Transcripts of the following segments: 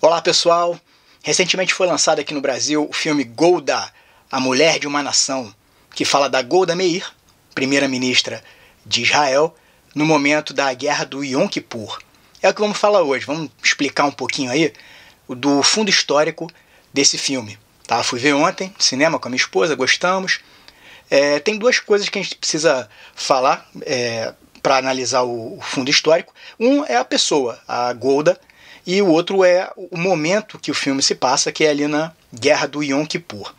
Olá pessoal, recentemente foi lançado aqui no Brasil o filme Golda, a Mulher de uma Nação, que fala da Golda Meir, primeira-ministra de Israel, no momento da guerra do Yom Kippur. É o que vamos falar hoje, vamos explicar um pouquinho aí do fundo histórico desse filme. Tá? Fui ver ontem no cinema com a minha esposa, gostamos. Tem duas coisas que a gente precisa falar para analisar o fundo histórico. Um é a pessoa, a Golda, e o outro é o momento que o filme se passa, que é ali na Guerra do Yom Kippur.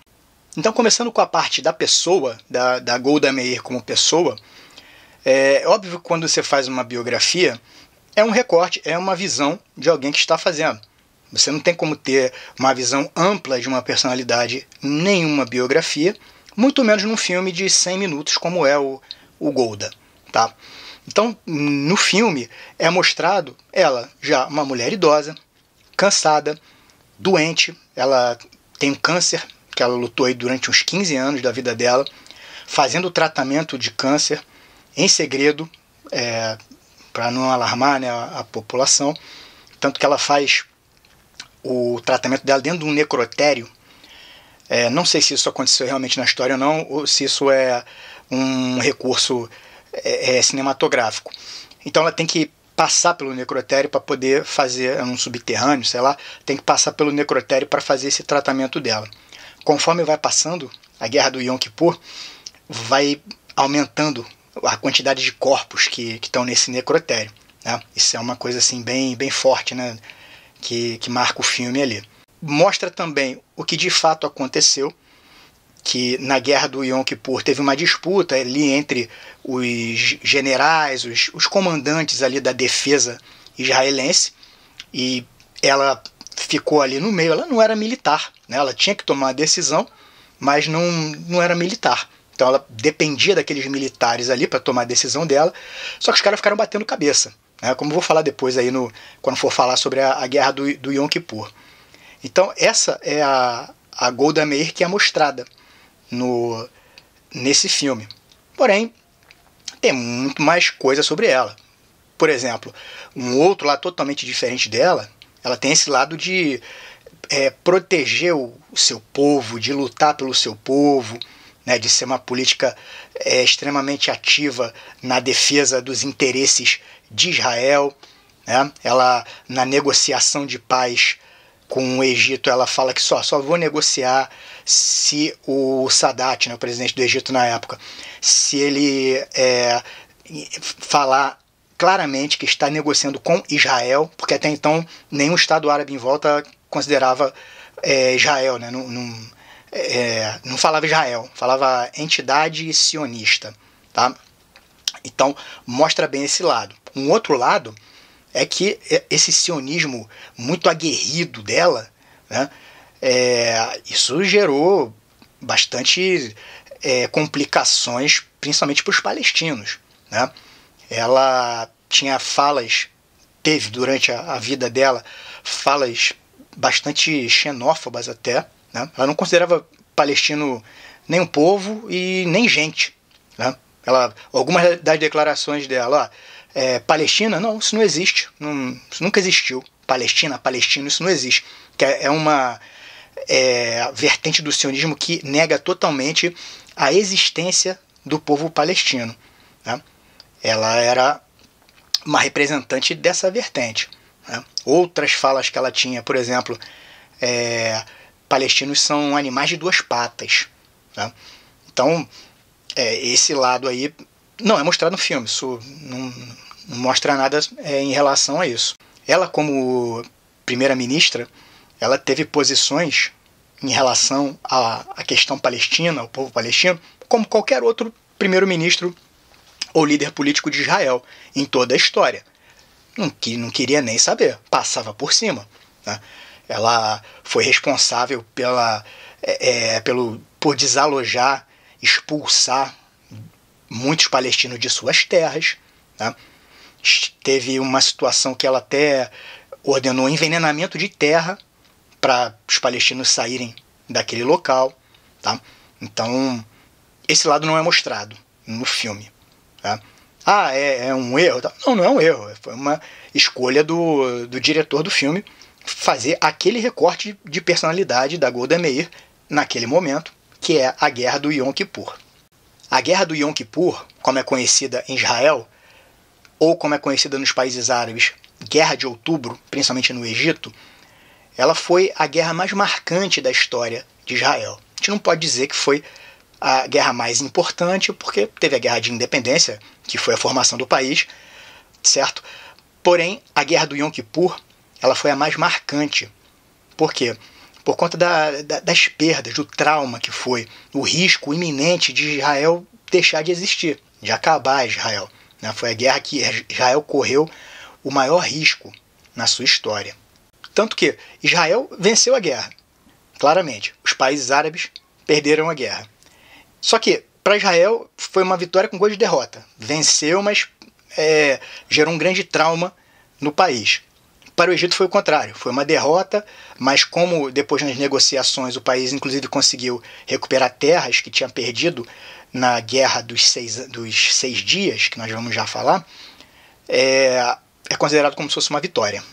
Então, começando com a parte da pessoa, da Golda Meir como pessoa, é óbvio que quando você faz uma biografia, é um recorte, é uma visão de alguém que está fazendo. Você não tem como ter uma visão ampla de uma personalidade em nenhuma biografia, muito menos num filme de 100 minutos como é o Golda. Tá? Então, no filme, é mostrado ela já uma mulher idosa, cansada, doente. Ela tem um câncer que ela lutou aí durante uns 15 anos da vida dela, fazendo o tratamento de câncer em segredo, para não alarmar, né, a população. Tanto que ela faz o tratamento dela dentro de um necrotério. Não sei se isso aconteceu realmente na história ou não, ou se isso é um recurso cinematográfico. Então ela tem que passar pelo necrotério para poder fazer um subterrâneo, sei lá, tem que passar pelo necrotério para fazer esse tratamento dela. Conforme vai passando a guerra do Yom Kippur, vai aumentando a quantidade de corpos que estão nesse necrotério, né? Isso é uma coisa assim bem forte, né? Que marca o filme ali. Mostra também o que de fato aconteceu, que na guerra do Yom Kippur teve uma disputa ali entre os generais, os comandantes ali da defesa israelense, e ela ficou ali no meio. Ela não era militar, né? Ela tinha que tomar a decisão, mas não era militar. Então ela dependia daqueles militares ali para tomar a decisão dela, só que os caras ficaram batendo cabeça, né? Como eu vou falar depois aí quando for falar sobre a guerra do Yom Kippur. Então essa é a Golda Meir que é mostrada nesse filme. Porém, tem muito mais coisa sobre ela. Por exemplo, um outro lado totalmente diferente dela, ela tem esse lado de proteger o seu povo, de lutar pelo seu povo, né, de ser uma política extremamente ativa na defesa dos interesses de Israel. Né? Ela, na negociação de paz com o Egito, ela fala que só vou negociar se o Sadat, né, o presidente do Egito na época, se ele falar claramente que está negociando com Israel, porque até então nenhum Estado árabe em volta considerava Israel, né, não falava Israel, falava entidade sionista. Tá? Então mostra bem esse lado. Um outro lado é que esse sionismo muito aguerrido dela, né, isso gerou bastante complicações, principalmente para os palestinos. Né? Ela tinha teve durante a vida dela falas bastante xenófobas até. Né? Ela não considerava palestino nem um povo e nem gente. Né? Algumas das declarações dela, Palestina, não, isso não existe, isso nunca existiu. Palestino, isso não existe. Que é uma vertente do sionismo que nega totalmente a existência do povo palestino. Né? Ela era uma representante dessa vertente. Né? Outras falas que ela tinha, por exemplo, palestinos são animais de duas patas. Né? Então, esse lado aí não é mostrado no filme, isso não mostra nada em relação a isso. Ela, como primeira-ministra, ela teve posições em relação à questão palestina, ao povo palestino, como qualquer outro primeiro-ministro ou líder político de Israel em toda a história. Não queria nem saber, passava por cima. Né? Ela foi responsável por desalojar, expulsar muitos palestinos de suas terras. Né? Teve uma situação que ela até ordenou envenenamento de terra para os palestinos saírem daquele local. Tá? Então, esse lado não é mostrado no filme. Tá? É um erro? Não é um erro. Foi uma escolha do diretor do filme fazer aquele recorte de personalidade da Golda Meir naquele momento, que é a Guerra do Yom Kippur. A Guerra do Yom Kippur, como é conhecida em Israel, ou como é conhecida nos países árabes, Guerra de Outubro, principalmente no Egito, ela foi a guerra mais marcante da história de Israel. A gente não pode dizer que foi a guerra mais importante, porque teve a Guerra de Independência, que foi a formação do país, certo? Porém, a Guerra do Yom Kippur, ela foi a mais marcante. Por quê? Por conta das perdas, do trauma que foi, o risco iminente de Israel deixar de existir, de acabar Israel. Foi a guerra que Israel correu o maior risco na sua história. Tanto que Israel venceu a guerra, claramente. Os países árabes perderam a guerra. Só que, para Israel, foi uma vitória com gosto de derrota. Venceu, mas gerou um grande trauma no país. Para o Egito foi o contrário, foi uma derrota, mas como depois nas negociações o país inclusive conseguiu recuperar terras que tinha perdido na Guerra dos seis dias, que nós vamos já falar, é considerado como se fosse uma vitória.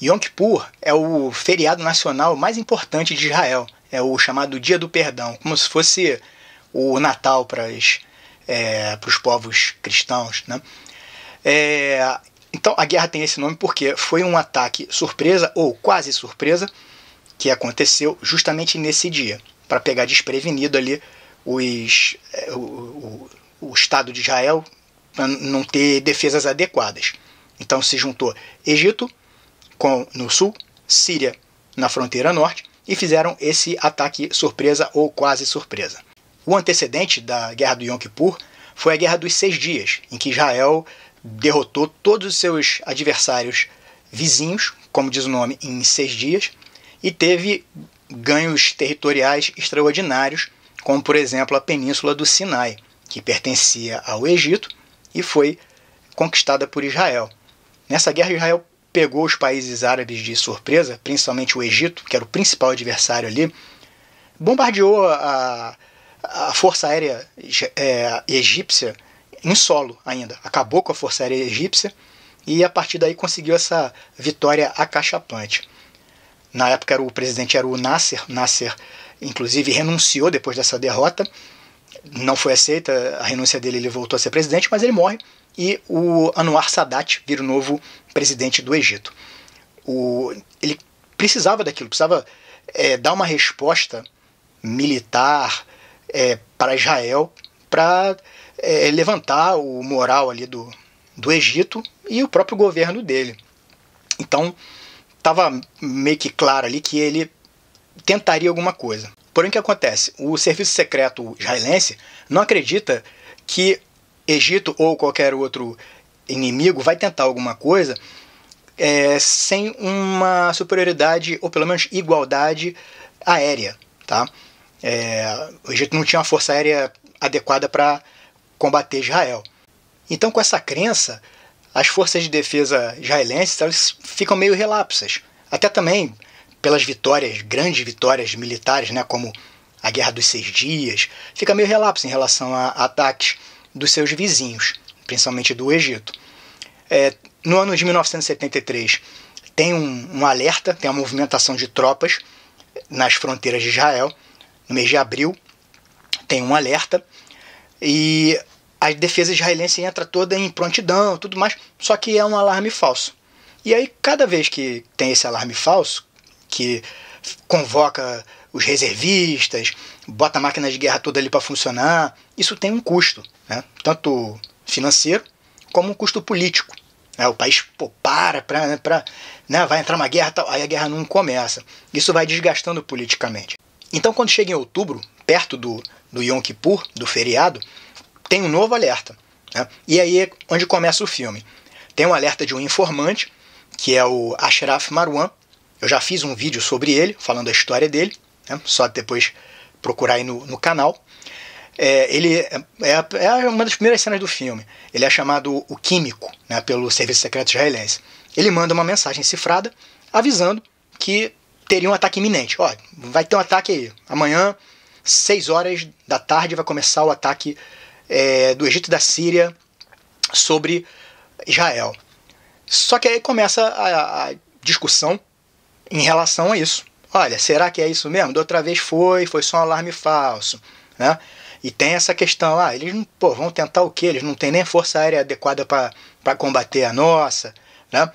Yom Kippur é o feriado nacional mais importante de Israel, é o chamado Dia do Perdão, como se fosse o Natal para os povos cristãos, né? Então a guerra tem esse nome porque foi um ataque surpresa, ou quase surpresa, que aconteceu justamente nesse dia, para pegar desprevenido ali o Estado de Israel, para não ter defesas adequadas. Então se juntou Egito no sul, Síria na fronteira norte, e fizeram esse ataque surpresa ou quase surpresa. O antecedente da Guerra do Yom Kippur foi a Guerra dos 6 dias, em que Israel derrotou todos os seus adversários vizinhos, como diz o nome, em 6 dias, e teve ganhos territoriais extraordinários, como por exemplo a Península do Sinai, que pertencia ao Egito e foi conquistada por Israel. Nessa guerra, Israel pegou os países árabes de surpresa, principalmente o Egito, que era o principal adversário ali, bombardeou a força aérea egípcia em solo ainda, acabou com a força aérea egípcia e a partir daí conseguiu essa vitória acachapante. Na época o presidente era o Nasser, inclusive renunciou depois dessa derrota, não foi aceita a renúncia dele, ele voltou a ser presidente, mas ele morre e o Anwar Sadat vira o novo presidente do Egito. Ele precisava daquilo, precisava dar uma resposta militar para Israel, para levantar o moral ali do Egito e o próprio governo dele. Então estava meio que claro ali que ele tentaria alguma coisa. Porém, o que acontece? O serviço secreto israelense não acredita que Egito ou qualquer outro inimigo vai tentar alguma coisa sem uma superioridade ou pelo menos igualdade aérea, tá? O Egito não tinha uma força aérea adequada para combater Israel. Então, com essa crença, as forças de defesa israelenses elas ficam meio relapsas. Até também pelas vitórias, grandes vitórias militares, né, como a Guerra dos 6 Dias, fica meio relapso em relação a ataques dos seus vizinhos, principalmente do Egito. No ano de 1973, tem um alerta, tem uma movimentação de tropas nas fronteiras de Israel. No mês de abril, tem um alerta e a defesa israelense entra toda em prontidão, tudo mais, só que é um alarme falso. E aí, cada vez que tem esse alarme falso, que convoca os reservistas, bota a máquina de guerra toda ali para funcionar, isso tem um custo, né? Tanto financeiro como um custo político. O país vai entrar uma guerra, tal, aí a guerra não começa. Isso vai desgastando politicamente. Então, quando chega em outubro, perto do Yom Kippur, do feriado, tem um novo alerta, né? E aí é onde começa o filme. Tem um alerta de um informante, que é o Ashraf Marwan. Eu já fiz um vídeo sobre ele, falando a história dele, né? Só depois procurar aí no canal. Ele é uma das primeiras cenas do filme. Ele é chamado o Químico, né, pelo Serviço Secreto Israelense. Ele manda uma mensagem cifrada avisando que teria um ataque iminente. Vai ter um ataque aí. Amanhã, 6 horas da tarde, vai começar o ataque do Egito e da Síria sobre Israel. Só que aí começa a discussão em relação a isso. Olha, será que é isso mesmo? Da outra vez foi só um alarme falso, né? E tem essa questão, eles vão tentar o quê? Eles não têm nem força aérea adequada para combater a nossa, né?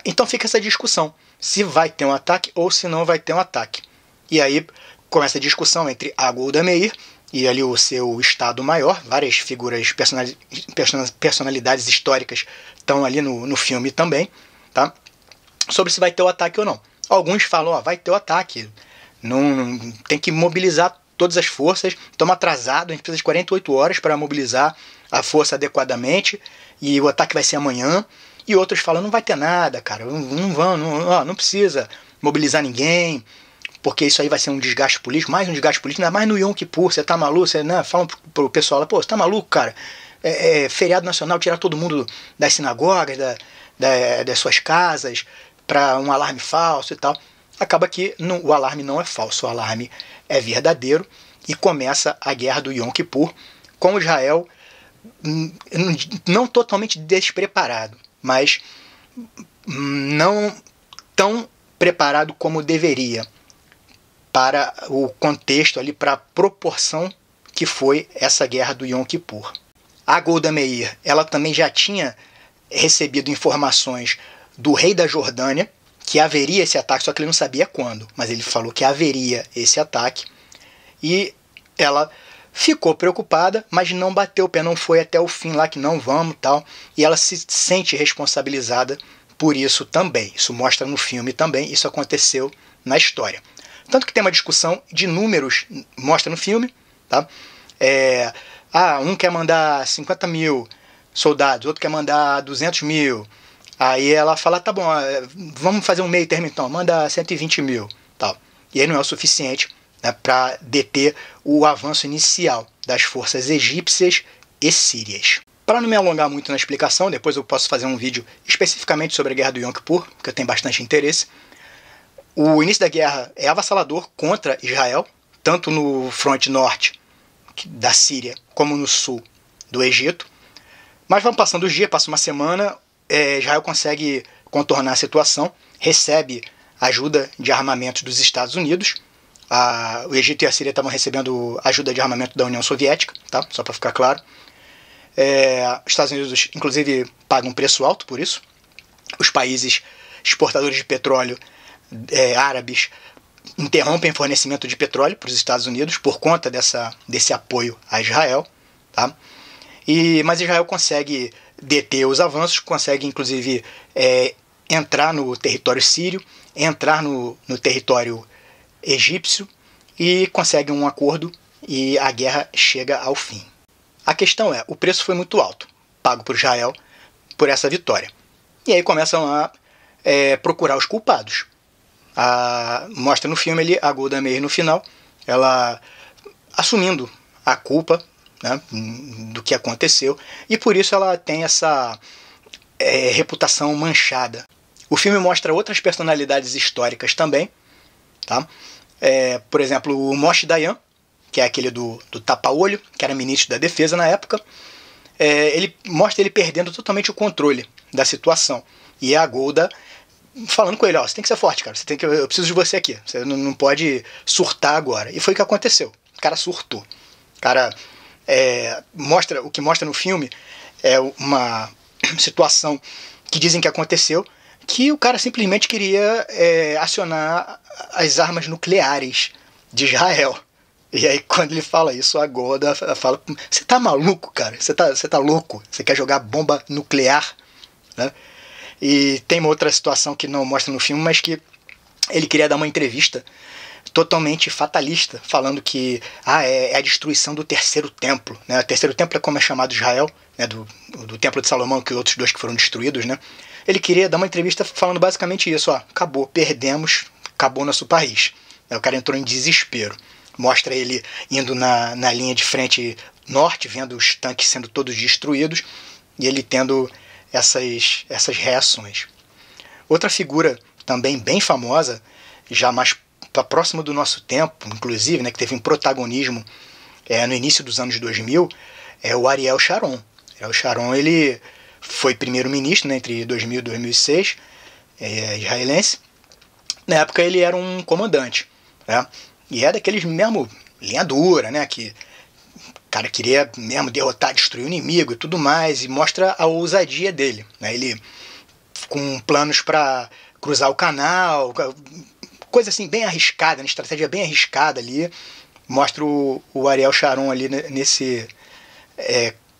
Então fica essa discussão, se vai ter um ataque ou se não vai ter um ataque. E aí começa a discussão entre a Golda Meir e ali o seu Estado-Maior, várias figuras, personalidades históricas estão ali no filme também, tá? Sobre se vai ter o ataque ou não. Alguns falam, vai ter o ataque, não tem que mobilizar todas as forças, estamos atrasados, a gente precisa de 48 horas para mobilizar a força adequadamente, e o ataque vai ser amanhã. E outros falam, não vai ter nada, cara, não precisa mobilizar ninguém, porque isso aí vai ser um desgaste político, mais um desgaste político, ainda mais no Yom Kippur, você tá maluco, você, né, falam pro pessoal lá, você tá maluco, cara, feriado nacional, tirar todo mundo das sinagogas, das suas casas, para um alarme falso e tal. Acaba que o alarme não é falso, o alarme é verdadeiro, e começa a guerra do Yom Kippur, com Israel não totalmente despreparado, mas não tão preparado como deveria para o contexto ali, para a proporção que foi essa guerra do Yom Kippur. A Golda Meir, ela também já tinha recebido informações do rei da Jordânia que haveria esse ataque, só que ele não sabia quando, mas ele falou que haveria esse ataque, e ela ficou preocupada, mas não bateu o pé, não foi até o fim lá que não vamos tal, e ela se sente responsabilizada por isso também. Isso mostra no filme também, isso aconteceu na história. Tanto que tem uma discussão de números, mostra no filme, tá? Um quer mandar 50 mil soldados, outro quer mandar 200 mil, aí ela fala, tá bom, vamos fazer um meio termo então, manda 120 mil, tal. E aí não é o suficiente, né, para deter o avanço inicial das forças egípcias e sírias. Para não me alongar muito na explicação, depois eu posso fazer um vídeo especificamente sobre a guerra do Yom Kippur, porque eu tenho bastante interesse. O início da guerra é avassalador contra Israel, tanto no fronte norte da Síria como no sul do Egito. Mas vão passando os dias, passa uma semana, Israel consegue contornar a situação, recebe ajuda de armamento dos Estados Unidos. O Egito e a Síria estavam recebendo ajuda de armamento da União Soviética, tá? Só para ficar claro. Os Estados Unidos, inclusive, pagam um preço alto por isso. Os países exportadores de petróleo árabes interrompem fornecimento de petróleo para os Estados Unidos por conta desse apoio a Israel, tá? Mas Israel consegue deter os avanços, consegue inclusive entrar no território sírio, entrar no território egípcio, e consegue um acordo e a guerra chega ao fim. A questão o preço foi muito alto, pago por Israel por essa vitória. E aí começam a procurar os culpados. Mostra no filme ali a Golda Meir no final, ela assumindo a culpa, né, do que aconteceu, e por isso ela tem essa reputação manchada. O filme mostra outras personalidades históricas também, tá? Por exemplo, o Moshe Dayan, que é aquele do tapa-olho, que era ministro da defesa na época. Ele mostra ele perdendo totalmente o controle da situação, e a Golda falando com ele, você tem que ser forte, cara, eu preciso de você aqui, você não pode surtar agora. E foi o que aconteceu, o cara surtou. O cara o que mostra no filme é uma situação que dizem que aconteceu, que o cara simplesmente queria acionar as armas nucleares de Israel. E aí quando ele fala isso, a Golda fala, você tá maluco, cara, você tá louco, você quer jogar bomba nuclear, né? E tem uma outra situação que não mostra no filme, mas que ele queria dar uma entrevista totalmente fatalista, falando que é a destruição do terceiro templo, né? O terceiro templo é como é chamado Israel, né? do templo de Salomão, que outros dois que foram destruídos, né? Ele queria dar uma entrevista falando basicamente isso, acabou, perdemos, acabou nosso país. O cara entrou em desespero. Mostra ele indo na linha de frente norte, vendo os tanques sendo todos destruídos, e ele tendo essas reações. Outra figura também bem famosa, já mais próxima do nosso tempo, inclusive, né, que teve um protagonismo no início dos anos 2000, é o Ariel Sharon. Ariel Sharon, ele foi primeiro-ministro, né, entre 2000 e 2006, israelense, Na época ele era um comandante, né? E é daqueles mesmo linha dura, né? Que o cara queria mesmo derrotar, destruir o inimigo e tudo mais, e mostra a ousadia dele, né? Ele com planos para cruzar o canal, coisa assim bem arriscada, né? Estratégia bem arriscada ali, mostra o Ariel Sharon ali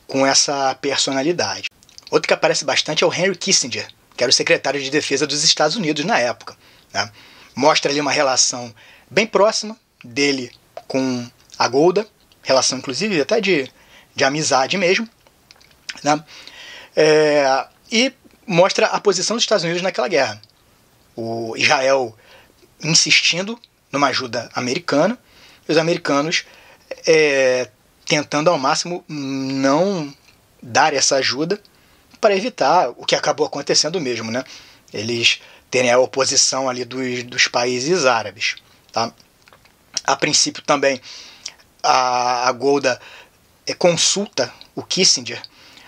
com essa personalidade. Outro que aparece bastante é o Henry Kissinger, que era o secretário de defesa dos Estados Unidos na época, né? Mostra ali uma relação bem próxima dele com a Golda, relação inclusive até de amizade mesmo, né? E mostra a posição dos Estados Unidos naquela guerra. O Israel insistindo numa ajuda americana, e os americanos tentando ao máximo não dar essa ajuda para evitar o que acabou acontecendo mesmo, né? Eles terem a oposição ali dos países árabes, tá? A princípio também a Golda consulta o Kissinger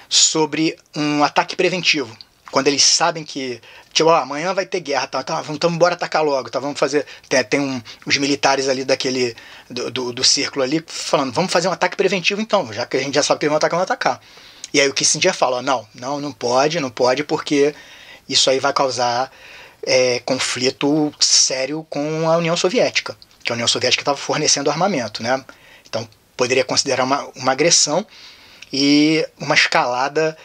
sobre um ataque preventivo, quando eles sabem que tipo, amanhã vai ter guerra, tá, então bora atacar logo, tá, vamos fazer, tem os militares ali do círculo ali falando, vamos fazer um ataque preventivo então, já que a gente já sabe que eles vão atacar. E aí o Kissinger fala, não pode porque isso aí vai causar conflito sério com a União Soviética, que a União Soviética estava fornecendo armamento, né? Então poderia considerar uma agressão e uma escalada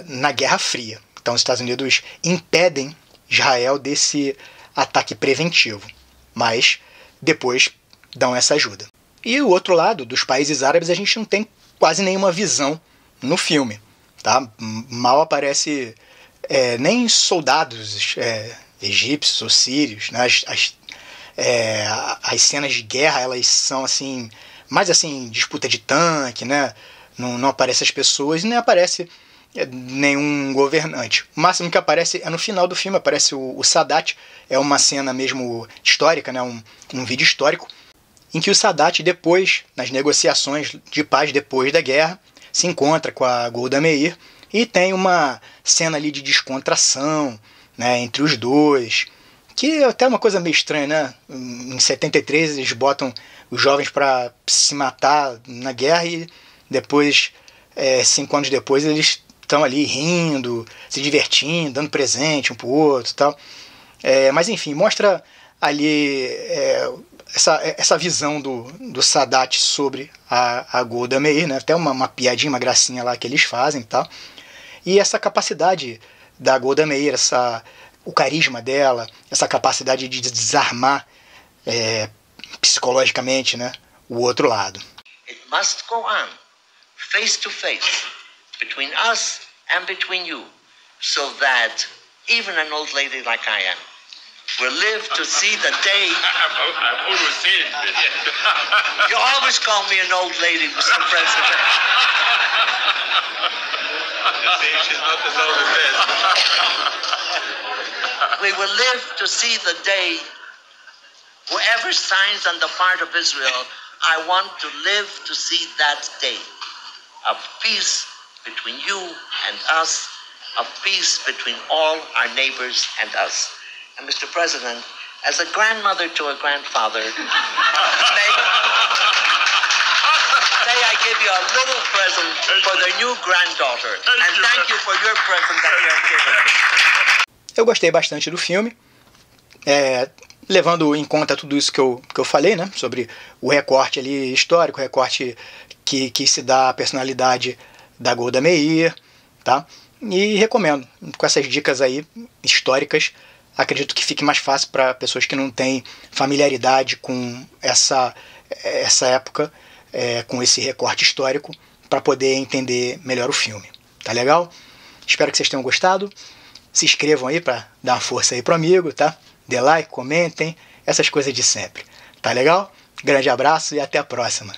na Guerra Fria. Então os Estados Unidos impedem Israel desse ataque preventivo, mas depois dão essa ajuda. E o outro lado, dos países árabes, a gente não tem quase nenhuma visão no filme, tá? Mal aparece nem soldados egípcios ou sírios, né? As cenas de guerra, elas são assim, mais assim, disputa de tanque, né? Não aparece as pessoas e nem aparece nenhum governante. O máximo que aparece é no final do filme, aparece o Sadat, é uma cena mesmo histórica, né? Um vídeo histórico, em que o Sadat, depois, nas negociações de paz depois da guerra, se encontra com a Golda Meir e tem uma cena ali de descontração, né, entre os dois, que é até uma coisa meio estranha, né? Em 73 eles botam os jovens para se matar na guerra e depois, 5 anos depois, eles estão ali rindo, se divertindo, dando presente um pro outro e tal. Mas enfim, mostra ali essa visão do Sadat sobre a Golda Meir, né? Até uma piadinha, uma gracinha lá que eles fazem e tal. E essa capacidade da Golda Meir, o carisma dela, essa capacidade de desarmar psicologicamente, né, o outro lado. It must go on, face to face, between us and between you, so that even an old lady like I am will live to see the day. I've always said it. You always call me an old lady, Mr. President. She's not as old as this. We will live to see the day. Whoever signs on the part of Israel, I want to live to see that day of peace between you and us, of peace between all our neighbors and us. And Mr. President, as a grandmother to a grandfather, may I give you a little present for the new granddaughter. And thank you for your present that you have given me. Eu gostei bastante do filme, levando em conta tudo isso que eu falei, né, sobre o recorte ali histórico, o recorte que se dá à personalidade da Golda Meir, tá? E recomendo, com essas dicas aí históricas, acredito que fique mais fácil para pessoas que não têm familiaridade com essa época, com esse recorte histórico, para poder entender melhor o filme. Tá legal? Espero que vocês tenham gostado. Se inscrevam aí para dar uma força aí pro amigo, tá? Dê like, comentem, essas coisas de sempre. Tá legal? Grande abraço e até a próxima.